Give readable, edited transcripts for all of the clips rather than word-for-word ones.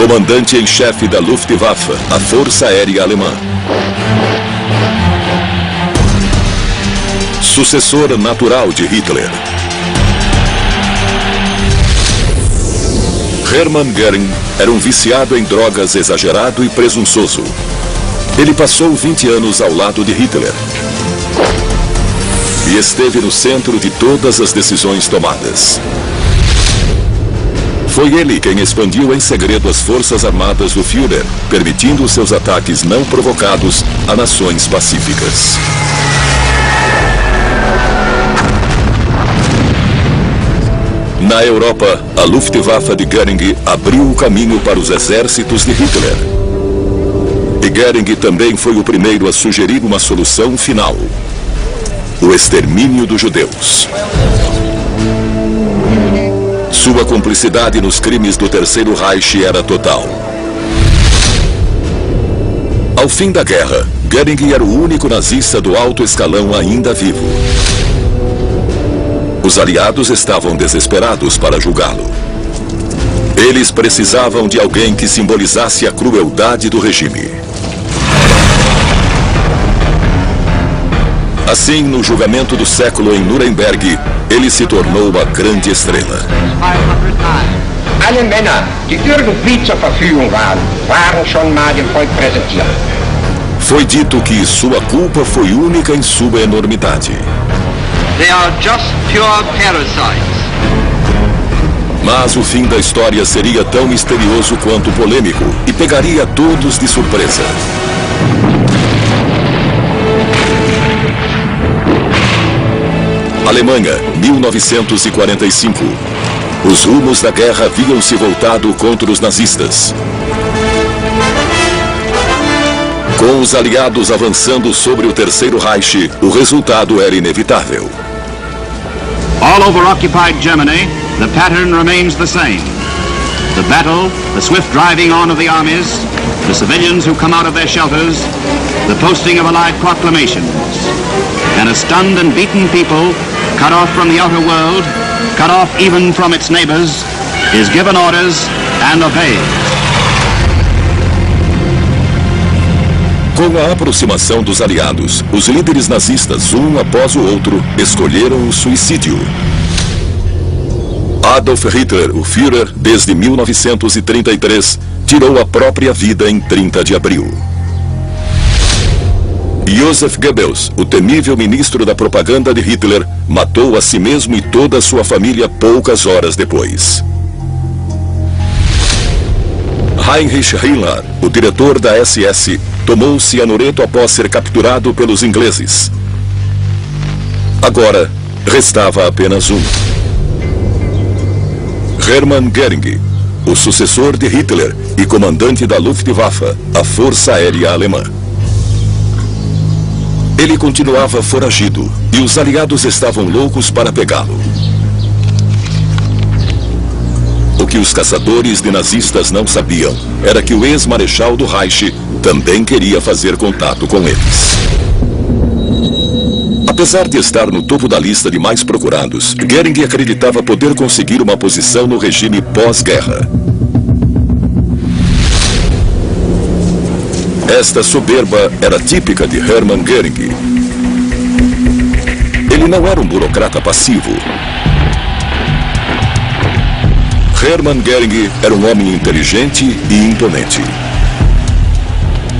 comandante em chefe da Luftwaffe, a Força Aérea Alemã. Sucessor natural de Hitler. Hermann Göring era um viciado em drogas exagerado e presunçoso. Ele passou 20 anos ao lado de Hitler e esteve no centro de todas as decisões tomadas. Foi ele quem expandiu em segredo as forças armadas do Führer, permitindo seus ataques não provocados a nações pacíficas. Na Europa, a Luftwaffe de Göring abriu o caminho para os exércitos de Hitler. E Göring também foi o primeiro a sugerir uma solução final: o extermínio dos judeus. Sua cumplicidade nos crimes do Terceiro Reich era total. Ao fim da guerra, Göring era o único nazista do alto escalão ainda vivo. Os aliados estavam desesperados para julgá-lo. Eles precisavam de alguém que simbolizasse a crueldade do regime. Assim, no julgamento do século em Nuremberg, ele se tornou uma grande estrela. Alle Männer, die irgendwie zur Verfügung waren schon mal dem Volk präsentiert. Foi dito que sua culpa foi única em sua enormidade. They are just pure parasites. Mas o fim da história seria tão misterioso quanto polêmico e pegaria todos de surpresa. Alemanha, 1945. Os rumos da guerra haviam se voltado contra os nazistas. Com os aliados avançando sobre o Terceiro Reich, o resultado era inevitável. All over occupied Germany, the pattern remains the same. The battle, the swift driving on of the armies, the civilians who come out of their shelters, the posting of Allied proclamations, and a stunned and beaten people, cut off from the outer world, cut off even from its neighbors, is given orders and obeys. Com a aproximação dos aliados, os líderes nazistas, um após o outro, escolheram o suicídio. Adolf Hitler, o Führer, desde 1933, tirou a própria vida em 30 de abril. Joseph Goebbels, o temível ministro da propaganda de Hitler, matou a si mesmo e toda a sua família poucas horas depois. Heinrich Himmler, o diretor da SS, tomou cianureto após ser capturado pelos ingleses. Agora, restava apenas um: Hermann Göring, o sucessor de Hitler e comandante da Luftwaffe, a Força Aérea Alemã. Ele continuava foragido e os aliados estavam loucos para pegá-lo. O que os caçadores de nazistas não sabiam era que o ex-marechal do Reich também queria fazer contato com eles. Apesar de estar no topo da lista de mais procurados, Göring acreditava poder conseguir uma posição no regime pós-guerra. Esta soberba era típica de Hermann Göring. Ele não era um burocrata passivo. Hermann Göring era um homem inteligente e imponente.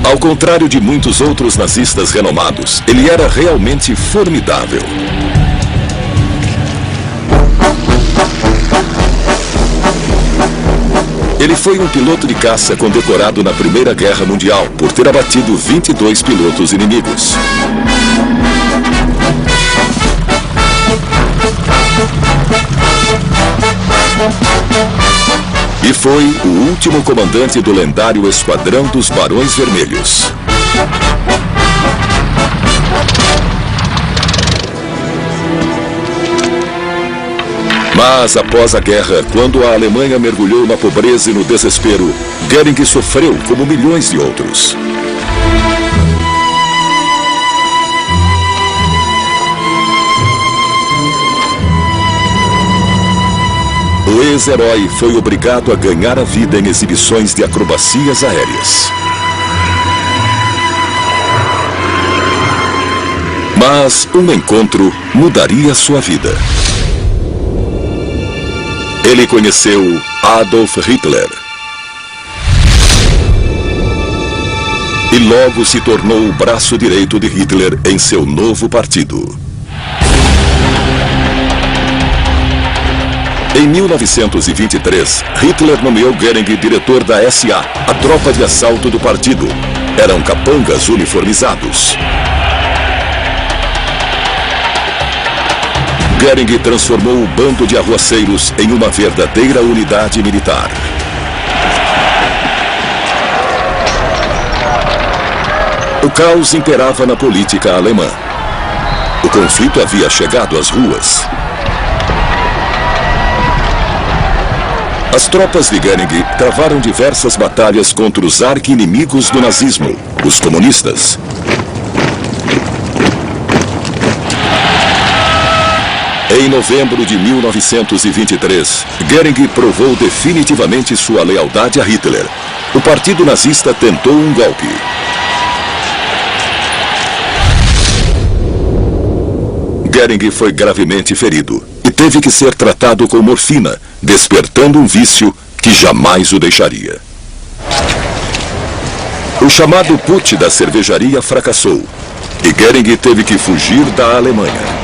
Ao contrário de muitos outros nazistas renomados, ele era realmente formidável. Ele foi um piloto de caça condecorado na Primeira Guerra Mundial por ter abatido 22 pilotos inimigos. E foi o último comandante do lendário Esquadrão dos Barões Vermelhos. Mas após a guerra, quando a Alemanha mergulhou na pobreza e no desespero, Göring sofreu como milhões de outros. o ex-herói foi obrigado a ganhar a vida em exibições de acrobacias aéreas. Mas um encontro mudaria sua vida. Ele conheceu Adolf Hitler. E logo se tornou o braço direito de Hitler em seu novo partido. Em 1923, Hitler nomeou Göring diretor da SA, a tropa de assalto do partido. Eram capangas uniformizados. Göring transformou o bando de arruaceiros em uma verdadeira unidade militar. O caos imperava na política alemã. O conflito havia chegado às ruas. As tropas de Göring travaram diversas batalhas contra os arqui-inimigos do nazismo, os comunistas. Em novembro de 1923, Göring provou definitivamente sua lealdade a Hitler. O partido nazista tentou um golpe. Göring foi gravemente ferido e teve que ser tratado com morfina, despertando um vício que jamais o deixaria. O chamado putsch da cervejaria fracassou e Göring teve que fugir da Alemanha.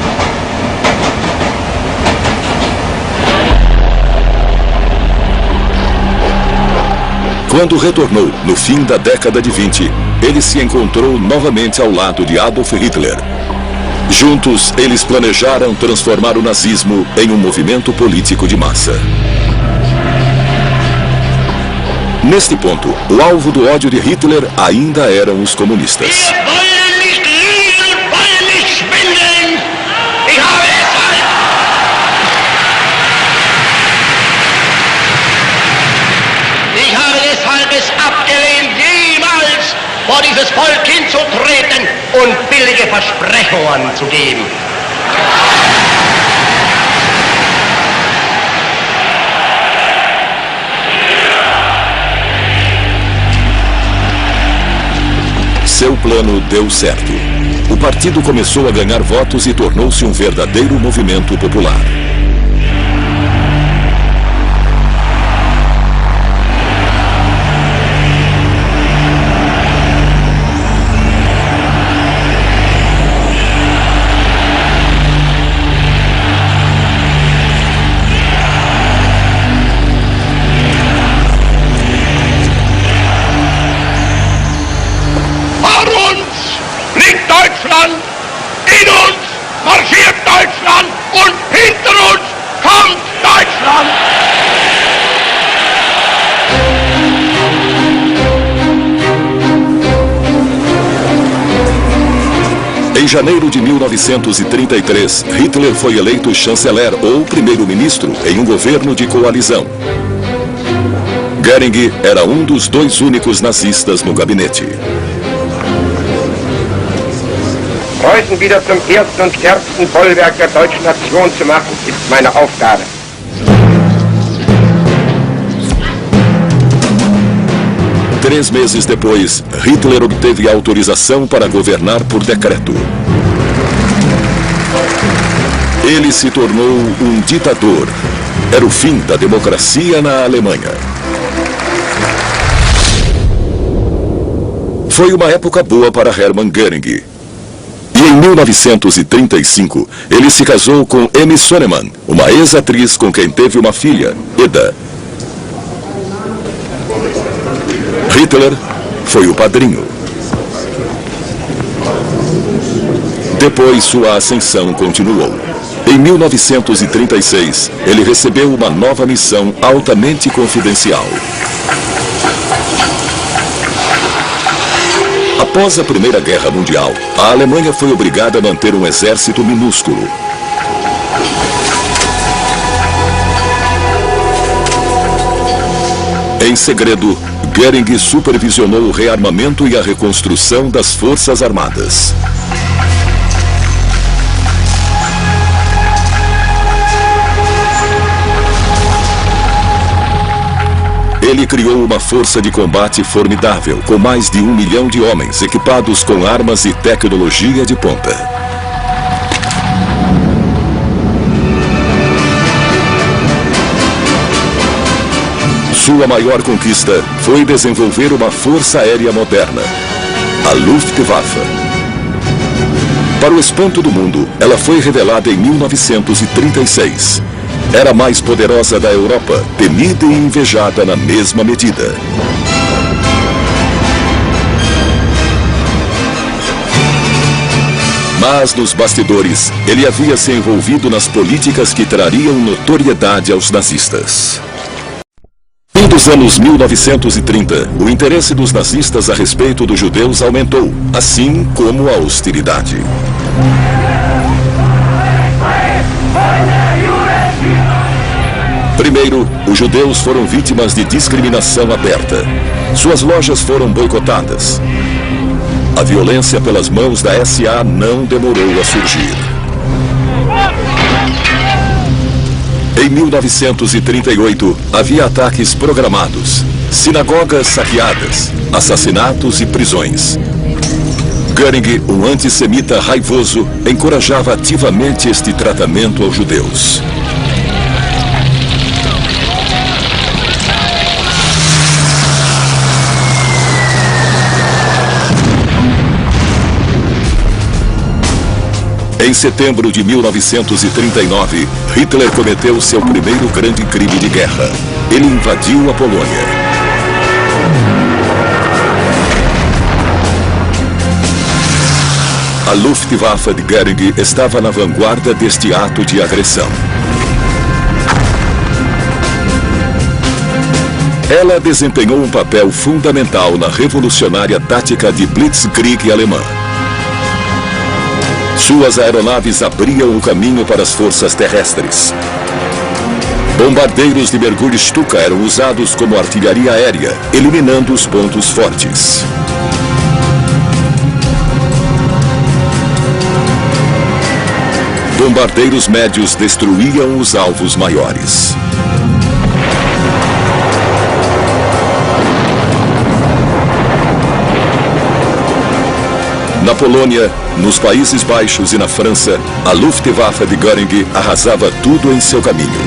Quando retornou, no fim da década de 20, ele se encontrou novamente ao lado de Adolf Hitler. Juntos, eles planejaram transformar o nazismo em um movimento político de massa. Neste ponto, o alvo do ódio de Hitler ainda eram os comunistas. Vor dieses Volk hinzutreten und billige Versprechungen zu geben. Seu plano deu certo. O partido começou a ganhar votos e tornou-se um verdadeiro movimento popular. In uns marschiert Deutschland und hinter uns kommt Deutschland! Em janeiro de 1933, Hitler foi eleito chanceler ou primeiro-ministro em um governo de coalizão. Göring era um dos dois únicos nazistas no gabinete. Preußen wieder zum ersten und stärksten Bollwerk der deutschen Nation zu machen, ist meine Aufgabe. Três meses depois, Hitler obteve autorização para governar por decreto. Ele se tornou um ditador. Era o fim da democracia na Alemanha. Foi uma época boa para Hermann Göring. E em 1935, ele se casou com Emmy Sonnemann, uma ex-atriz com quem teve uma filha, Eda. Hitler foi o padrinho. Depois, sua ascensão continuou. Em 1936, ele recebeu uma nova missão altamente confidencial. Após a Primeira Guerra Mundial, a Alemanha foi obrigada a manter um exército minúsculo. Em segredo, Göring supervisionou o rearmamento e a reconstrução das Forças Armadas. Ele criou uma força de combate formidável, com mais de 1 milhão de homens equipados com armas e tecnologia de ponta. Sua maior conquista foi desenvolver uma força aérea moderna, a Luftwaffe. Para o espanto do mundo, ela foi revelada em 1936. Era a mais poderosa da Europa, temida e invejada na mesma medida. Mas nos bastidores, ele havia se envolvido nas políticas que trariam notoriedade aos nazistas. No fim dos anos 1930, o interesse dos nazistas a respeito dos judeus aumentou, assim como a hostilidade. Primeiro, os judeus foram vítimas de discriminação aberta. Suas lojas foram boicotadas. A violência pelas mãos da SA não demorou a surgir. Em 1938, havia ataques programados, sinagogas saqueadas, assassinatos e prisões. Göring, um antissemita raivoso, encorajava ativamente este tratamento aos judeus. Em setembro de 1939, Hitler cometeu seu primeiro grande crime de guerra. Ele invadiu a Polônia. A Luftwaffe de Göring estava na vanguarda deste ato de agressão. Ela desempenhou um papel fundamental na revolucionária tática de Blitzkrieg alemã. Suas aeronaves abriam o caminho para as forças terrestres. Bombardeiros de mergulho Stuka eram usados como artilharia aérea, eliminando os pontos fortes. Bombardeiros médios destruíam os alvos maiores. Na Polônia, nos Países Baixos e na França, a Luftwaffe de Göring arrasava tudo em seu caminho.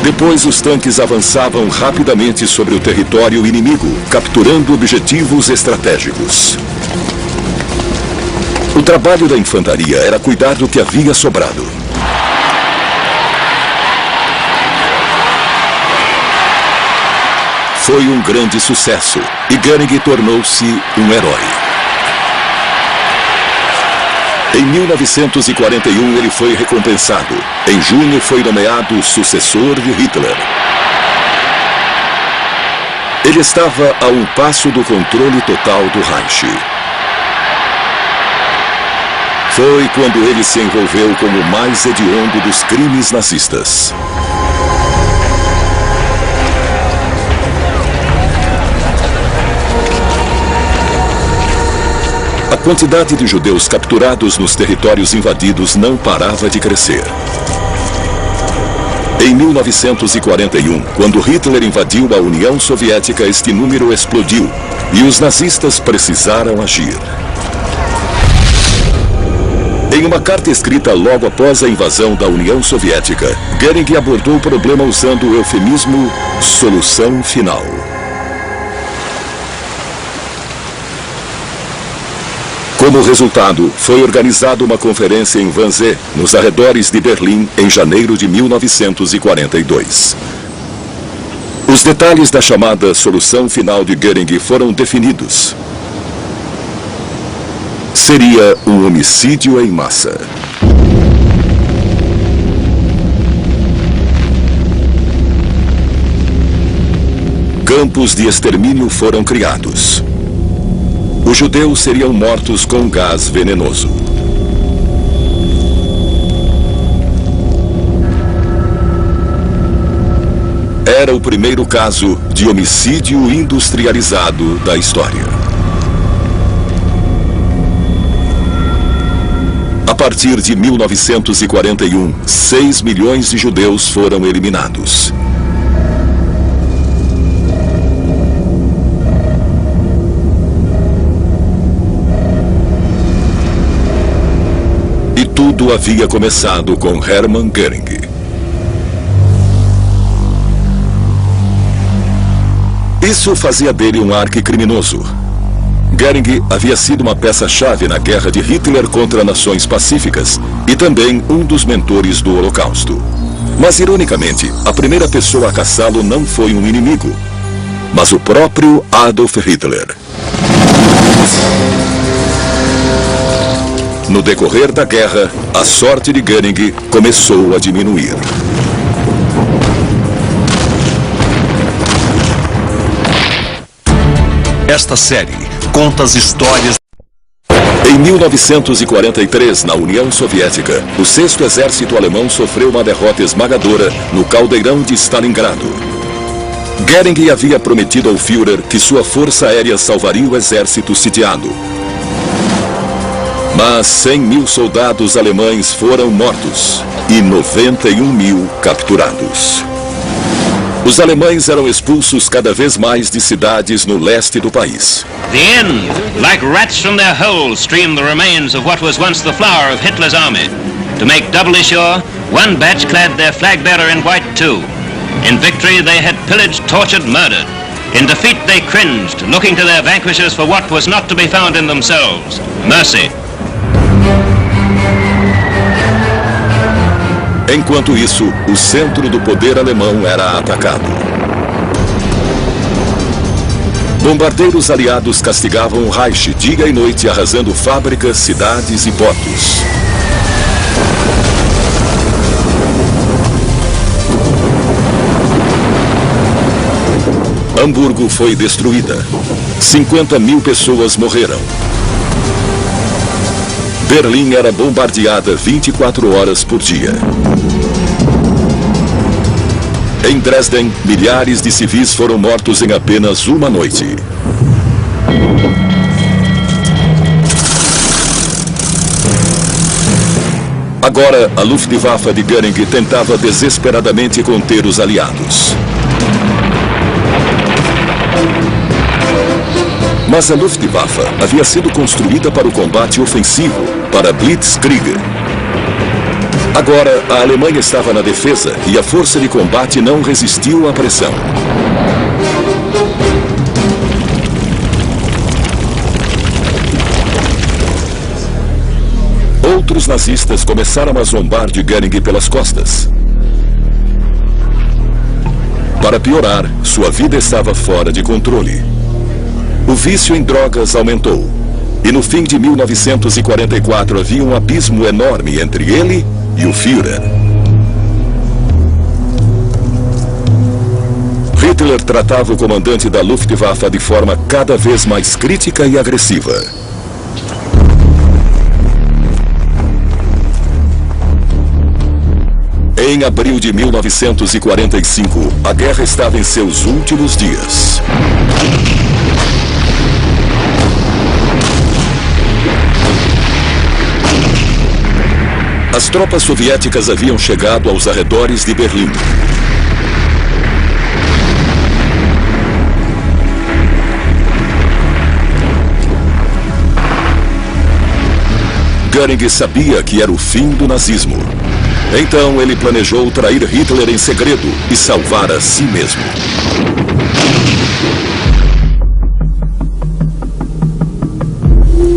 Depois, os tanques avançavam rapidamente sobre o território inimigo, capturando objetivos estratégicos. O trabalho da infantaria era cuidar do que havia sobrado. Foi um grande sucesso e Göring tornou-se um herói. Em 1941 ele foi recompensado. Em junho foi nomeado sucessor de Hitler. Ele estava a um passo do controle total do Reich. Foi quando ele se envolveu com o mais hediondo dos crimes nazistas. A quantidade de judeus capturados nos territórios invadidos não parava de crescer. Em 1941, quando Hitler invadiu a União Soviética, este número explodiu e os nazistas precisaram agir. Em uma carta escrita logo após a invasão da União Soviética, Göring abordou o problema usando o eufemismo "solução final". Como resultado, foi organizada uma conferência em Wannsee, nos arredores de Berlim, em janeiro de 1942. Os detalhes da chamada solução final de Göring foram definidos. Seria um homicídio em massa. Campos de extermínio foram criados. Os judeus seriam mortos com gás venenoso. Era o primeiro caso de homicídio industrializado da história. A partir de 1941, 6 milhões de judeus foram eliminados. Tudo havia começado com Hermann Göring. Isso fazia dele um arquicriminoso. Göring havia sido uma peça-chave na guerra de Hitler contra nações pacíficas e também um dos mentores do Holocausto. Mas, ironicamente, a primeira pessoa a caçá-lo não foi um inimigo, mas o próprio Adolf Hitler. No decorrer da guerra, a sorte de Göring começou a diminuir. Esta série conta as histórias. Em 1943, na União Soviética, o 6º Exército Alemão sofreu uma derrota esmagadora no caldeirão de Stalingrado. Göring havia prometido ao Führer que sua força aérea salvaria o exército sitiado. Mas 100.000 soldados alemães foram mortos e 91.000 capturados. Os alemães eram expulsos cada vez mais de cidades no leste do país. The end. Like rats from their holes streamed the remains of what was once the flower of Hitler's army. To make doubly sure, one batch clad their flag bearer in white too. In victory they had pillaged, tortured, murdered. In defeat they cringed, looking to their vanquishers for what was not to be found in themselves: mercy. Enquanto isso, o centro do poder alemão era atacado. Bombardeiros aliados castigavam o Reich dia e noite, arrasando fábricas, cidades e portos. Hamburgo foi destruída. 50.000 pessoas morreram. Berlim era bombardeada 24 horas por dia. Em Dresden, milhares de civis foram mortos em apenas uma noite. Agora, a Luftwaffe de Göring tentava desesperadamente conter os aliados. Mas a Luftwaffe havia sido construída para o combate ofensivo, para Blitzkrieg. Agora, a Alemanha estava na defesa e a força de combate não resistiu à pressão. Outros nazistas começaram a zombar de Göring pelas costas. Para piorar, sua vida estava fora de controle. O vício em drogas aumentou. E no fim de 1944 havia um abismo enorme entre ele e o Führer. Hitler tratava o comandante da Luftwaffe de forma cada vez mais crítica e agressiva. Em abril de 1945, a guerra estava em seus últimos dias. As tropas soviéticas haviam chegado aos arredores de Berlim. Göring sabia que era o fim do nazismo. Então ele planejou trair Hitler em segredo e salvar a si mesmo.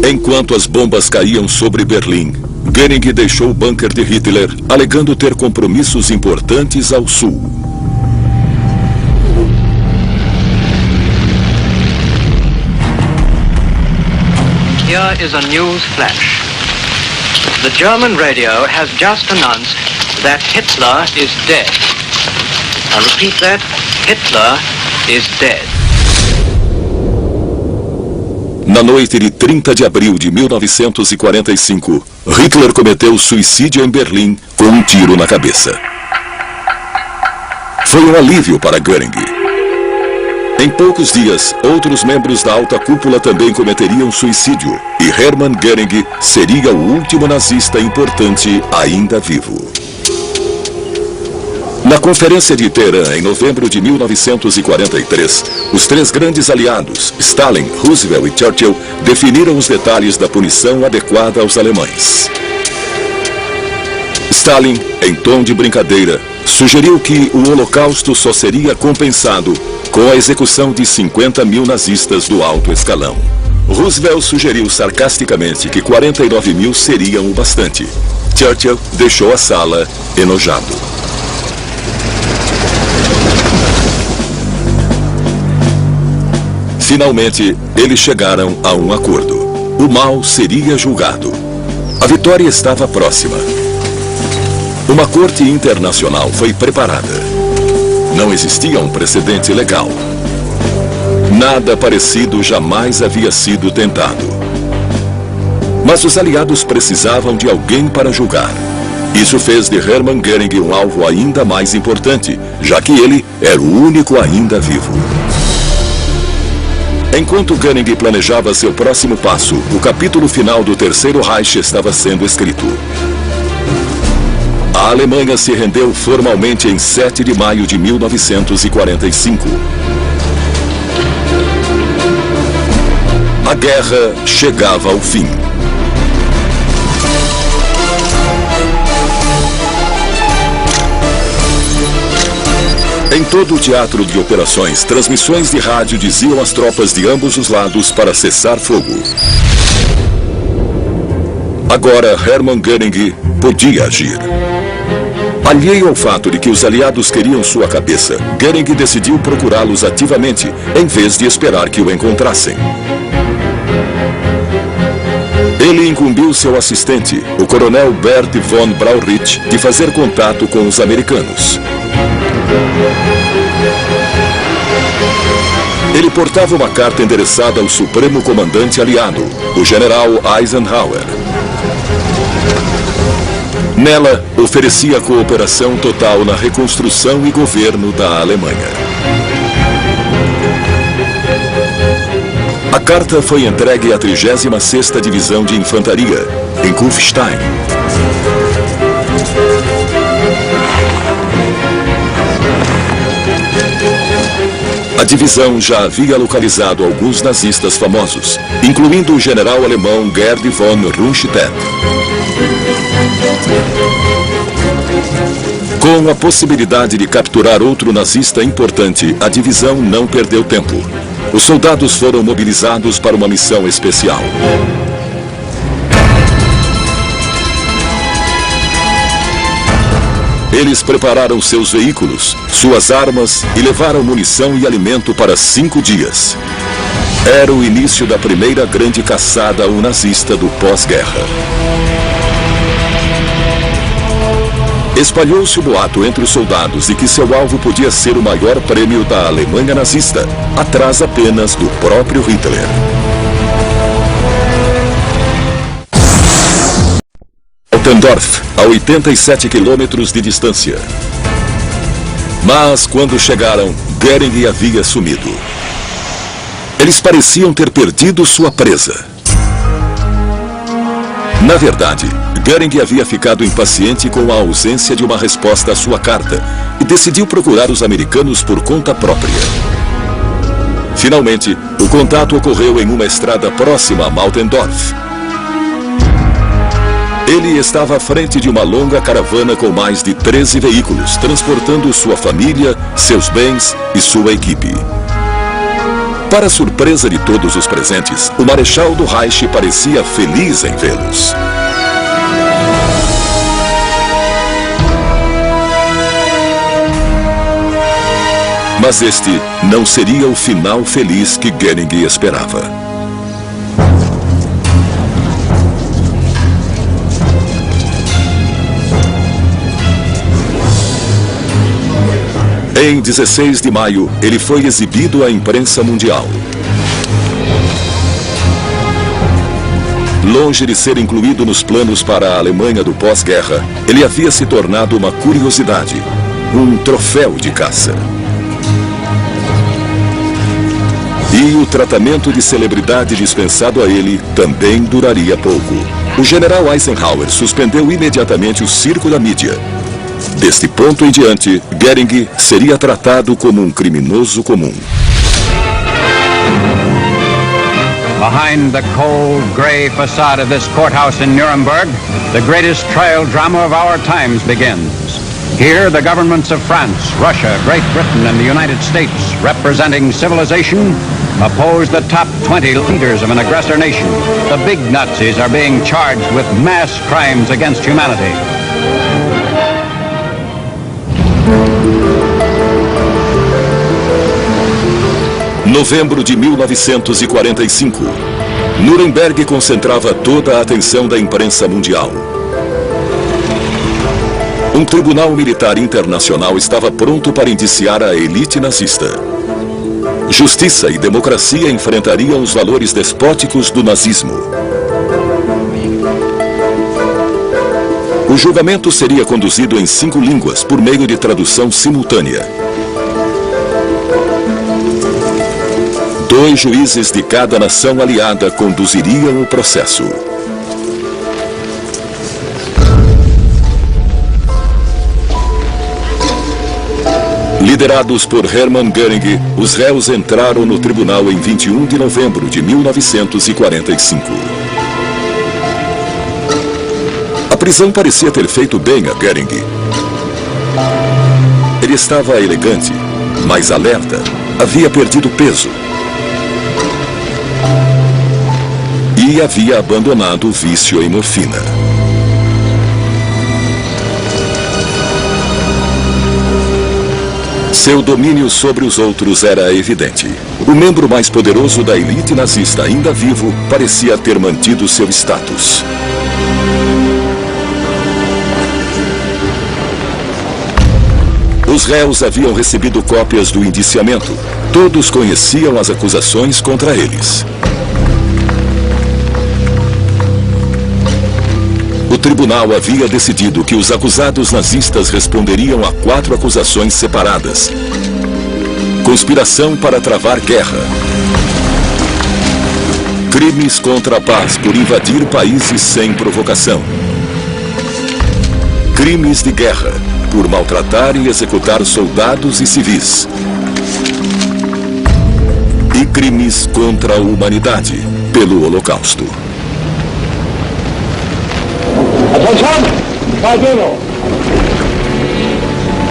Enquanto as bombas caíam sobre Berlim, Göring deixou o bunker de Hitler, alegando ter compromissos importantes ao sul. Here is a news flash. The German radio has just announced that Hitler is dead. I repeat that, Hitler is dead. Na noite de 30 de abril de 1945, Hitler cometeu suicídio em Berlim com um tiro na cabeça. Foi um alívio para Göring. Em poucos dias, outros membros da alta cúpula também cometeriam suicídio, e Hermann Göring seria o último nazista importante ainda vivo. Na Conferência de Teherã, em novembro de 1943, os três grandes aliados, Stalin, Roosevelt e Churchill, definiram os detalhes da punição adequada aos alemães. Stalin, em tom de brincadeira, sugeriu que o Holocausto só seria compensado com a execução de 50 mil nazistas do alto escalão. Roosevelt sugeriu sarcasticamente que 49 mil seriam o bastante. Churchill deixou a sala enojado. Finalmente, eles chegaram a um acordo. O mal seria julgado. A vitória estava próxima. Uma corte internacional foi preparada. Não existia um precedente legal. Nada parecido jamais havia sido tentado. Mas os aliados precisavam de alguém para julgar. Isso fez de Hermann Göring um alvo ainda mais importante, já que ele era o único ainda vivo. Enquanto Göring planejava seu próximo passo, o capítulo final do Terceiro Reich estava sendo escrito. A Alemanha se rendeu formalmente em 7 de maio de 1945. A guerra chegava ao fim. Em todo o teatro de operações, transmissões de rádio diziam às tropas de ambos os lados para cessar fogo. Agora Hermann Göring podia agir. Alheio ao fato de que os aliados queriam sua cabeça, Göring decidiu procurá-los ativamente, em vez de esperar que o encontrassem. Ele incumbiu seu assistente, o coronel Bert von Brauchitsch, de fazer contato com os americanos. Ele portava uma carta endereçada ao Supremo Comandante Aliado, o general Eisenhower. Nela, oferecia cooperação total na reconstrução e governo da Alemanha. A carta foi entregue à 36ª Divisão de Infantaria, em Kufstein. A divisão já havia localizado alguns nazistas famosos, incluindo o general alemão Gerd von Rundstedt. Com a possibilidade de capturar outro nazista importante, a divisão não perdeu tempo. Os soldados foram mobilizados para uma missão especial. Eles prepararam seus veículos, suas armas e levaram munição e alimento para 5 dias. Era o início da primeira grande caçada ao nazista do pós-guerra. Espalhou-se o boato entre os soldados de que seu alvo podia ser o maior prêmio da Alemanha nazista, atrás apenas do próprio Hitler. Altendorf, a 87 quilômetros de distância. Mas quando chegaram, Göring havia sumido. Eles pareciam ter perdido sua presa. Na verdade, Göring havia ficado impaciente com a ausência de uma resposta à sua carta e decidiu procurar os americanos por conta própria. Finalmente, o contato ocorreu em uma estrada próxima a Altendorf. Ele estava à frente de uma longa caravana com mais de 13 veículos, transportando sua família, seus bens e sua equipe. Para surpresa de todos os presentes, o Marechal do Reich parecia feliz em vê-los. Mas este não seria o final feliz que Göring esperava. Em 16 de maio, ele foi exibido à imprensa mundial. Longe de ser incluído nos planos para a Alemanha do pós-guerra, ele havia se tornado uma curiosidade, um troféu de caça. E o tratamento de celebridade dispensado a ele também duraria pouco. O general Eisenhower suspendeu imediatamente o circo da mídia. Deste ponto em diante, Göring seria tratado como um criminoso comum. Behind the cold, gray facade of this courthouse in Nuremberg, the greatest trial drama of our times begins. Here, the governments of France, Russia, Great Britain, and the United States, representing civilization, oppose the top 20 leaders of an aggressor nation. The big Nazis are being charged with mass crimes against humanity. Novembro de 1945. Nuremberg concentrava toda a atenção da imprensa mundial. Um tribunal militar internacional estava pronto para indiciar a elite nazista. Justiça e democracia enfrentariam os valores despóticos do nazismo. O julgamento seria conduzido em 5 línguas por meio de tradução simultânea. 2 juízes de cada nação aliada conduziriam o processo. Liderados por Hermann Göring, os réus entraram no tribunal em 21 de novembro de 1945. A prisão parecia ter feito bem a Göring. Ele estava elegante, mas alerta, havia perdido peso. E havia abandonado o vício em morfina. Seu domínio sobre os outros era evidente. O membro mais poderoso da elite nazista, ainda vivo, parecia ter mantido seu status. Os réus haviam recebido cópias do indiciamento. Todos conheciam as acusações contra eles. O tribunal havia decidido que os acusados nazistas responderiam a 4 acusações separadas. Conspiração para travar guerra. Crimes contra a paz por invadir países sem provocação. Crimes de guerra por maltratar e executar soldados e civis. E crimes contra a humanidade pelo Holocausto.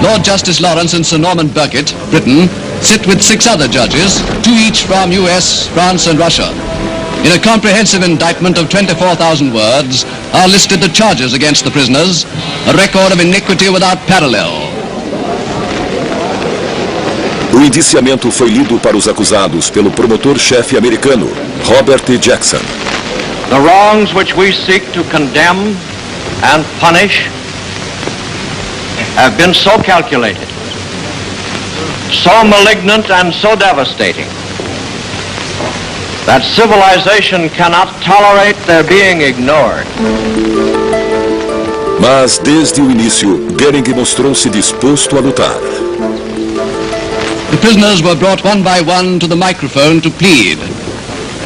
Lord Justice Lawrence and Sir Norman Burkitt, Britain, sit with 6 other judges, 2 each from US, France and Russia. In a comprehensive indictment of 24,000 words are listed the charges against the prisoners, a record of iniquity without parallel. O indiciamento foi lido para os acusados pelo promotor-chefe americano, Robert E. Jackson. The wrongs which we seek to condemn and punish have been so calculated, so malignant and so devastating that civilization cannot tolerate their being ignored. Mas desde o início, Göring mostrou-se disposto a lutar. The prisoners were brought one by one to the microphone to plead.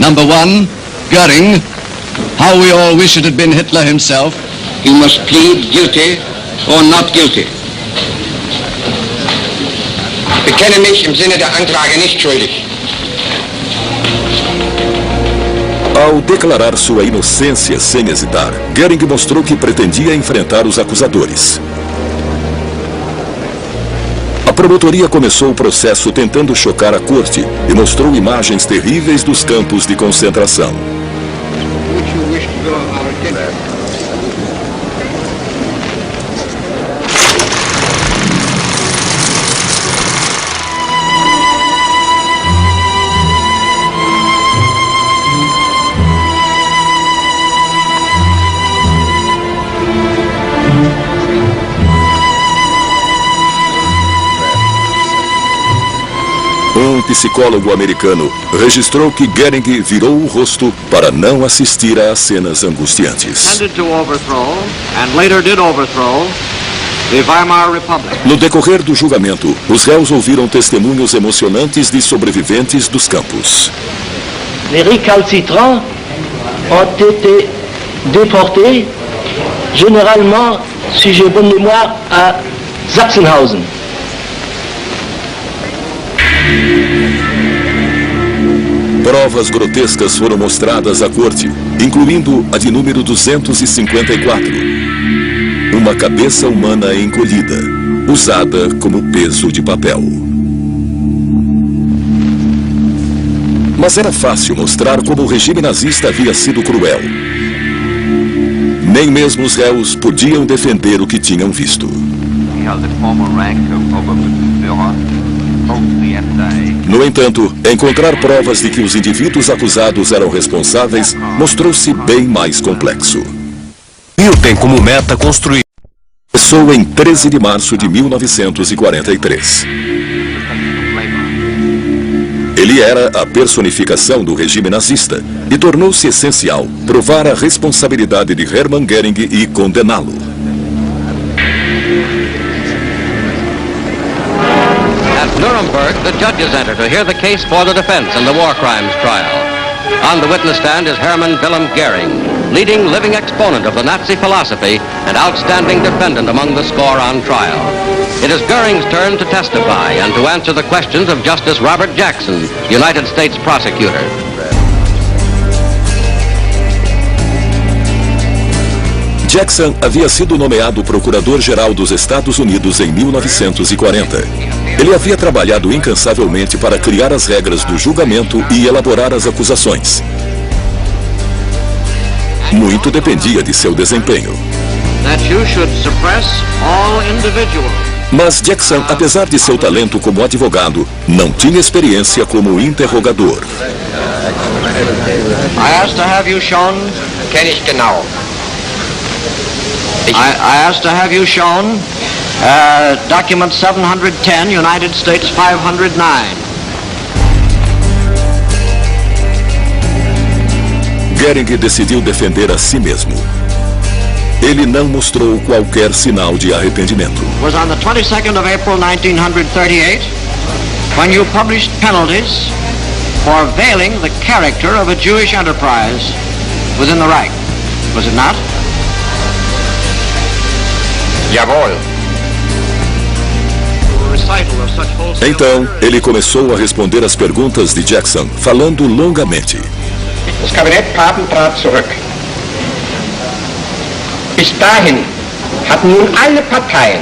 Number 1, Göring. How we all wish it had been Hitler himself. He must plead guilty or not guilty. Ich bekenne mich im Sinne der Anklage nicht schuldig. Ao declarar sua inocência sem hesitar, Göring mostrou que pretendia enfrentar os acusadores. A promotoria começou o processo tentando chocar a corte e mostrou imagens terríveis dos campos de concentração. Um psicólogo americano registrou que Göring virou o rosto para não assistir às cenas angustiantes. No decorrer do julgamento, os réus ouviram testemunhos emocionantes de sobreviventes dos campos. Les récalcitrants ont été déportés, généralement, si j'ai bonne mémoire, à Sachsenhausen. Provas grotescas foram mostradas à corte, incluindo a de número 254. Uma cabeça humana encolhida, usada como peso de papel. Mas era fácil mostrar como o regime nazista havia sido cruel. Nem mesmo os réus podiam defender o que tinham visto. No entanto, encontrar provas de que os indivíduos acusados eram responsáveis mostrou-se bem mais complexo. Hill tem como meta construir. Começou em 13 de março de 1943. Ele era a personificação do regime nazista e tornou-se essencial provar a responsabilidade de Hermann Göring e condená-lo. At Nuremberg, the judges enter to hear the case for the defense in the war crimes trial. On the witness stand is Hermann Wilhelm Göring, leading living exponent of the Nazi philosophy and outstanding defendant among the score on trial. It is Göring's turn to testify and to answer the questions of Justice Robert Jackson, United States prosecutor. Jackson havia sido nomeado procurador-geral dos Estados Unidos em 1940. Ele havia trabalhado incansavelmente para criar as regras do julgamento e elaborar as acusações. Muito dependia de seu desempenho. Mas Jackson, apesar de seu talento como advogado, não tinha experiência como interrogador. I asked to have you shown. Kenn ich genau. I asked to have you shown document 710, United States 509. Göring decidiu defender a si mesmo. Ele não mostrou qualquer sinal de arrependimento. It was on the 22nd of April 1938 when you published penalties for veiling the character of a Jewish enterprise within the Reich. Was it not? Jawohl. Então, ele começou a responder às perguntas de Jackson, falando longamente. Das Kabinett Papen trat zurück. Bis dahin hatten nun alle Parteien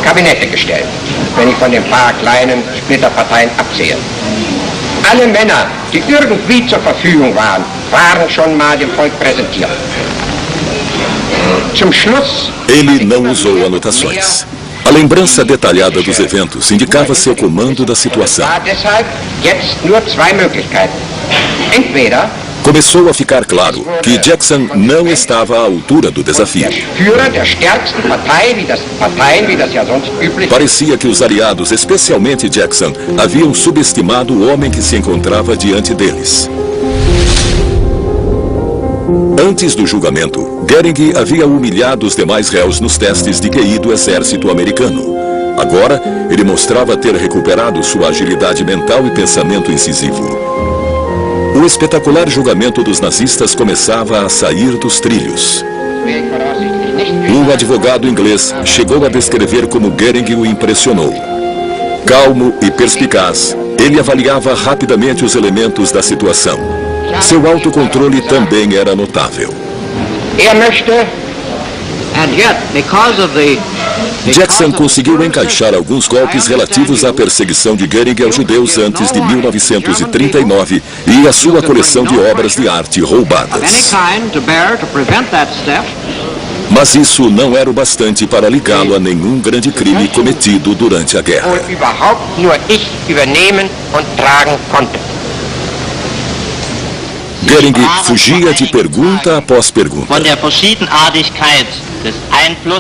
Kabinette gestellt, wenn ich von den paar kleinen Splitterparteien absehe. Alle Männer, die irgendwie zur Verfügung waren, waren schon mal dem Volk präsentiert. Zum Schluss... Ele não usou anotações. A lembrança detalhada dos eventos indicava seu comando da situação. Começou a ficar claro que Jackson não estava à altura do desafio. Parecia que os aliados, especialmente Jackson, haviam subestimado o homem que se encontrava diante deles. Antes do julgamento, Göring havia humilhado os demais réus nos testes de QI do exército americano. Agora, ele mostrava ter recuperado sua agilidade mental e pensamento incisivo. O espetacular julgamento dos nazistas começava a sair dos trilhos. Um advogado inglês chegou a descrever como Göring o impressionou. Calmo e perspicaz, ele avaliava rapidamente os elementos da situação. Seu autocontrole também era notável. Jackson conseguiu encaixar alguns golpes relativos à perseguição de Göring aos judeus antes de 1939 e à sua coleção de obras de arte roubadas. Mas isso não era o bastante para ligá-lo a nenhum grande crime cometido durante a guerra. Göring fugia de pergunta após pergunta.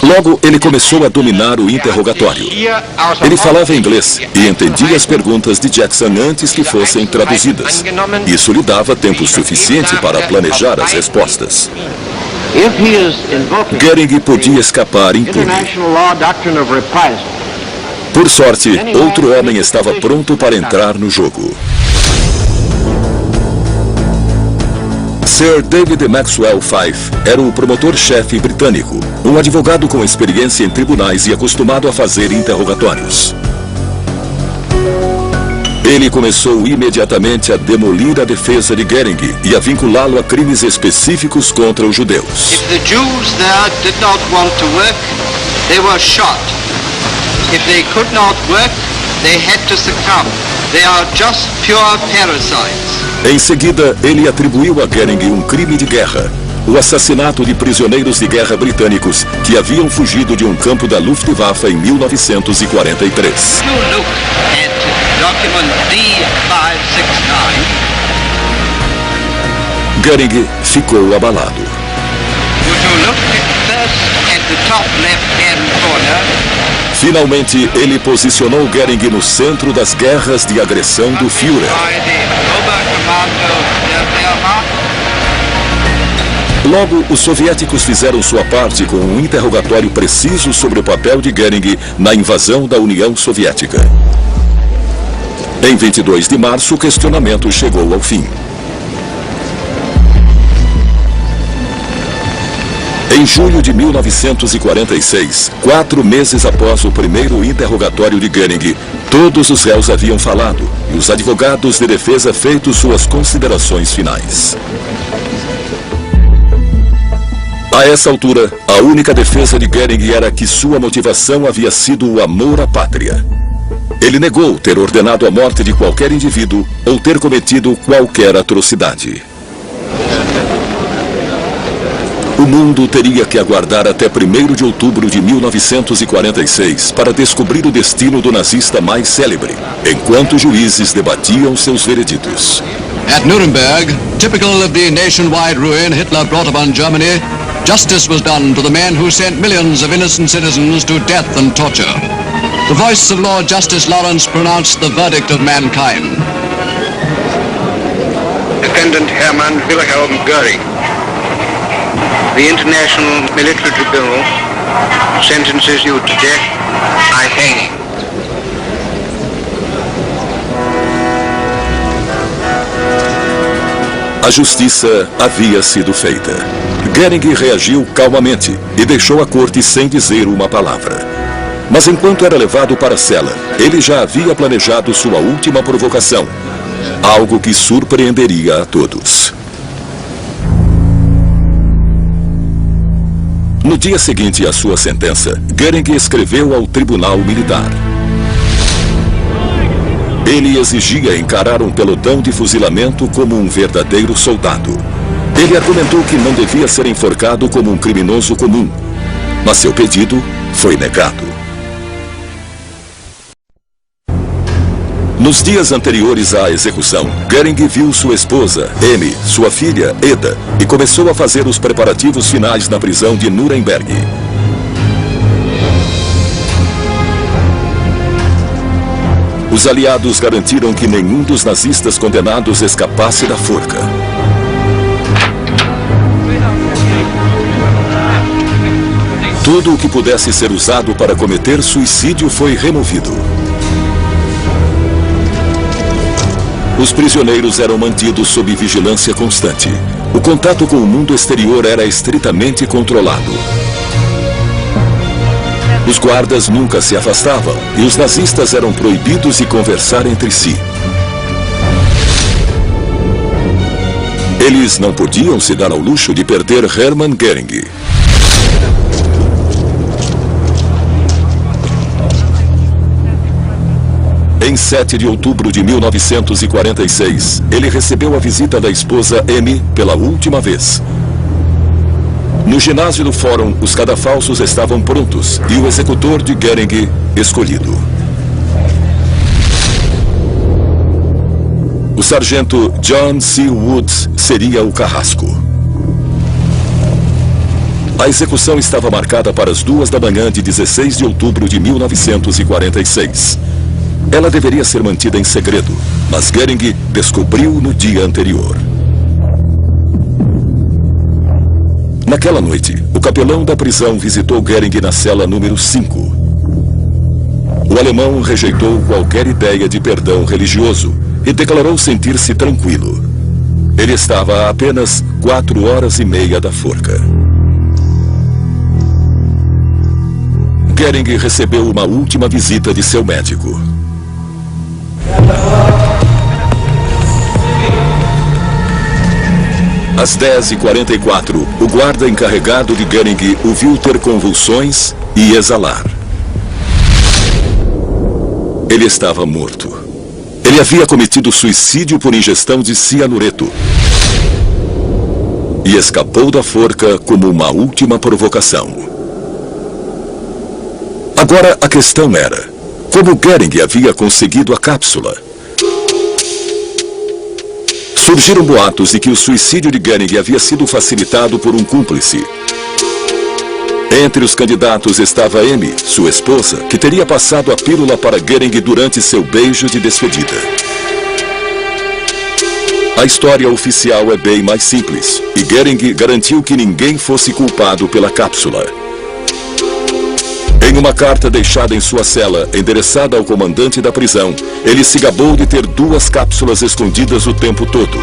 Logo, ele começou a dominar o interrogatório. Ele falava inglês e entendia as perguntas de Jackson antes que fossem traduzidas. Isso lhe dava tempo suficiente para planejar as respostas. Göring podia escapar impune. Por sorte, outro homem estava pronto para entrar no jogo. Sir David Maxwell Fyfe era o promotor-chefe britânico, um advogado com experiência em tribunais e acostumado a fazer interrogatórios. Ele começou imediatamente a demolir a defesa de Goering e a vinculá-lo a crimes específicos contra os judeus. If the Jews there did not want to work, they were shot. If they could not work, they had to succumb. They are just pure parasites. Em seguida, ele atribuiu a Goering um crime de guerra, o assassinato de prisioneiros de guerra britânicos que haviam fugido de um campo da Luftwaffe em 1943. Document D569. Goering ficou abalado. Finalmente, ele posicionou Goering no centro das guerras de agressão do Führer. Logo, os soviéticos fizeram sua parte com um interrogatório preciso sobre o papel de Goering na invasão da União Soviética. Em 22 de março, o questionamento chegou ao fim. Em julho de 1946, 4 meses após o primeiro interrogatório de Goering, todos os réus haviam falado e os advogados de defesa feito suas considerações finais. A essa altura, a única defesa de Goering era que sua motivação havia sido o amor à pátria. Ele negou ter ordenado a morte de qualquer indivíduo ou ter cometido qualquer atrocidade. O mundo teria que aguardar até 1º de outubro de 1946 para descobrir o destino do nazista mais célebre, enquanto juízes debatiam seus vereditos. At Nuremberg, typical of the nationwide ruin Hitler brought upon Germany, justice was done to the men who sent millions of innocent citizens to death and torture. The voice of Lord Justice Lawrence pronounced the verdict of mankind. Defendant Hermann Wilhelm Goering. The International Military Tribunal sentences you to death by hanging. A justiça havia sido feita. Goering reagiu calmamente e deixou a corte sem dizer uma palavra. Mas enquanto era levado para a cela, ele já havia planejado sua última provocação, algo que surpreenderia a todos. No dia seguinte à sua sentença, Goering escreveu ao tribunal militar. Ele exigia encarar um pelotão de fuzilamento como um verdadeiro soldado. Ele argumentou que não devia ser enforcado como um criminoso comum, mas seu pedido foi negado. Nos dias anteriores à execução, Goering viu sua esposa, Emmy, sua filha, Eda, e começou a fazer os preparativos finais na prisão de Nuremberg. Os aliados garantiram que nenhum dos nazistas condenados escapasse da forca. Tudo o que pudesse ser usado para cometer suicídio foi removido. Os prisioneiros eram mantidos sob vigilância constante. O contato com o mundo exterior era estritamente controlado. Os guardas nunca se afastavam e os nazistas eram proibidos de conversar entre si. Eles não podiam se dar ao luxo de perder Hermann Goering. Em 7 de outubro de 1946, ele recebeu a visita da esposa Emmy pela última vez. No ginásio do Fórum, os cadafalsos estavam prontos e o executor de Goering escolhido. O sargento John C. Woods seria o carrasco. A execução estava marcada para as 2 da manhã de 16 de outubro de 1946. Ela deveria ser mantida em segredo, mas Goering descobriu no dia anterior. Naquela noite, o capelão da prisão visitou Goering na cela número 5. O alemão rejeitou qualquer ideia de perdão religioso e declarou sentir-se tranquilo. Ele estava a apenas 4 horas e meia da forca. Goering recebeu uma última visita de seu médico. Às 10h44, o guarda encarregado de Goering o viu ter convulsões e exalar. Ele estava morto. Ele havia cometido suicídio por ingestão de cianureto e escapou da forca como uma última provocação. Agora a questão era: como Goering havia conseguido a cápsula? Surgiram boatos de que o suicídio de Goering havia sido facilitado por um cúmplice. Entre os candidatos estava Amy, sua esposa, que teria passado a pílula para Goering durante seu beijo de despedida. A história oficial é bem mais simples, e Goering garantiu que ninguém fosse culpado pela cápsula. Em uma carta deixada em sua cela, endereçada ao comandante da prisão, ele se gabou de ter 2 cápsulas escondidas o tempo todo.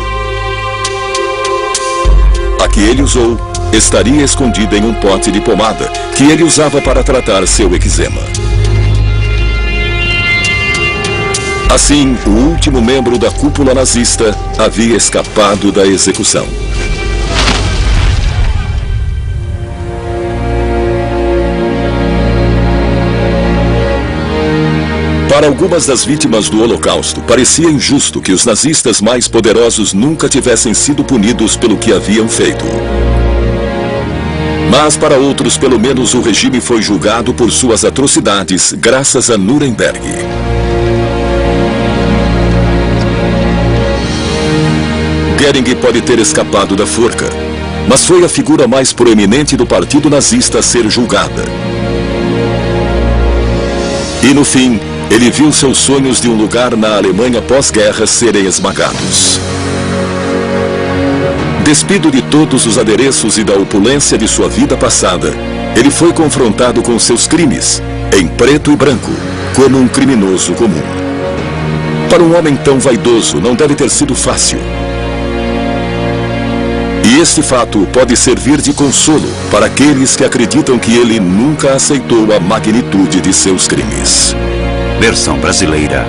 A que ele usou estaria escondida em um pote de pomada que ele usava para tratar seu eczema. Assim, o último membro da cúpula nazista havia escapado da execução. Para algumas das vítimas do Holocausto, parecia injusto que os nazistas mais poderosos nunca tivessem sido punidos pelo que haviam feito. Mas para outros, pelo menos o regime foi julgado por suas atrocidades, graças a Nuremberg. Goering pode ter escapado da forca, mas foi a figura mais proeminente do partido nazista a ser julgada. E no fim, ele viu seus sonhos de um lugar na Alemanha pós-guerra serem esmagados. Despido de todos os adereços e da opulência de sua vida passada, ele foi confrontado com seus crimes, em preto e branco, como um criminoso comum. Para um homem tão vaidoso, não deve ter sido fácil. E este fato pode servir de consolo para aqueles que acreditam que ele nunca aceitou a magnitude de seus crimes. Versão brasileira.